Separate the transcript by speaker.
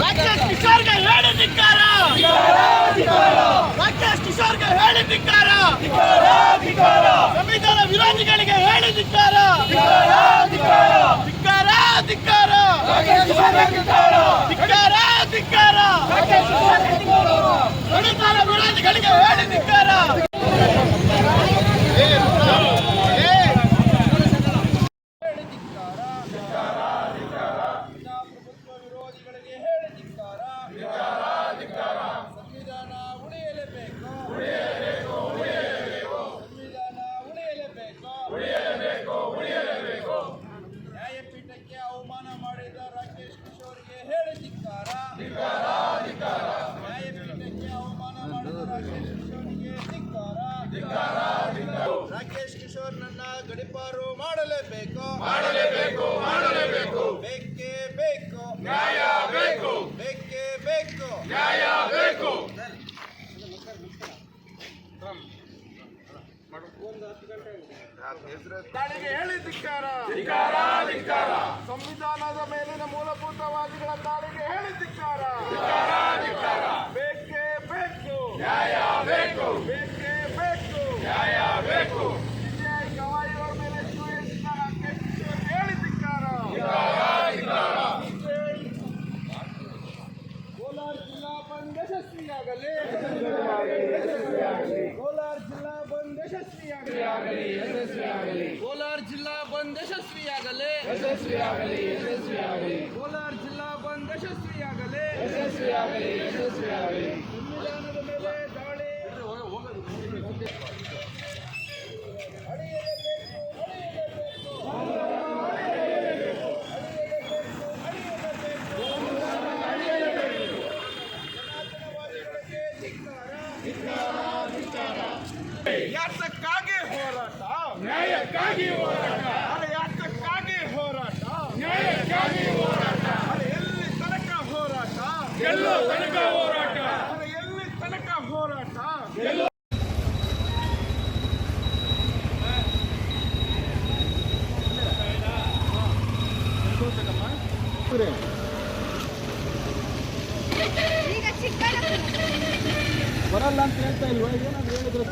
Speaker 1: ರಾಕೇಶ್ ಕಿಶೋರ್ಗೆ ಹೇಳಿ ಧಿಕ್ಕಾರ, ರಾಕೇಶ್ ಕಿಶೋರ್ಗೆ ಹೇಳಿ ಧಿಕ್ಕಾರ, ಸಂವಿಧಾನ ವಿರೋಧಿಗಳಿಗೆ ಹೇಳಿ ಧಿಕ್ಕಾರ, ಧಿಕ್ಕಾರ ಧಿಕ್ಕಾರ ಧಿಕ್ಕಾರ ಧಿಕ್ಕಾರ, ಸಂವಿಧಾನ ವಿರೋಧಿಗಳಿಗೆ ಹೇಳಿ ಧಿಕ್ಕಾರ. ನ್ಯಾಯಪೀಠಕ್ಕೆ ಅವಮಾನ ಮಾಡಿದ ರಾಕೇಶ್ ಕಿಶೋರ್ಗೆ ಹೇಳಿ ಧಿಕ್ಕಾರ, ನ್ಯಾಯಪೀಠಕ್ಕೆ ಅವಮಾನ ಮಾಡಿದ ರಾಕೇಶ್ ಕಿಶೋರ್ಗೆ ಧಿಕ್ಕಾರ. ರಾಕೇಶ್ ಕಿಶೋರ್ ನನ್ನ ಗಡಿಪಾರು ಮಾಡಲೇಬೇಕು, ಬೇಕೇ ಬೇಕು ನ್ಯಾಯ, ಬೇಕೇ ಬೇಕು ನ್ಯಾಯ. ದಾಳಿಗೆ ಹೇಳಿ ಧಿಕ್ಕಾರ, ಸಂವಿಧಾನದ ಮೇಲಿನ ಮೂಲಭೂತವಾದಿಗಳ ದಾಳಿಗೆ ಹೇಳಿ ಧಿಕ್ಕಾರ, ಬೇಕೇ ಬೇಕು ನ್ಯಾಯ, ಬೇಕೇ ಬೇಕು ನ್ಯಾಯ. ಗವಾಯಿಯವರ ಮೇಲೆ ಹೇಳಿ ಧಿಕ್ಕಾರ. ಕೋಲಾರ ಜಿಲ್ಲಾ ಬಂದ್ ಯಶಸ್ವಿಯಾಗಲಿ, ಕೋಲಾರ ಜಿಲ್ಲಾ ಬಂದ್ ಯಶಸ್ವಿಯಾಗಲಿ, ಕೋಲಾರ ಜಿಲ್ಲಾ ಬಂದ್ ಯಶಸ್ವಿಯಾಗಲಿ, ಕೋಲಾರ ಜಿಲ್ಲಾ ಬಂದ್ ಯಶಸ್ವಿಯಾಗಲಿ. ಸಂವಿಧಾನದ ಮೇಲೆ ದಾಳಿ ಯಾತಕ್ಕಾಗಿ ಹೋರಾಟ, ನ್ಯಾಯಕ್ಕಾಗಿ ಹೋರಾಟ, ಯಾತಕ್ಕಾಗಿ ಹೋರಾಟ, ನ್ಯಾಯಕ್ಕಾಗಿ ಹೋರಾಟ, ಎಲ್ಲಿ ತನಕ ಹೋರಾಟ, ಎಲ್ಲೋ ತನಕ ಹೋರಾಟ, ಎಲ್ಲಿ ತನಕ ಹೋರಾಟ. ಬರಲ್ಲ ಅಂತ ಹೇಳ್ತಾ ಇಲ್ವಾ? ಏನಾದ್ರು ಹೇಳಿದ್ರೆ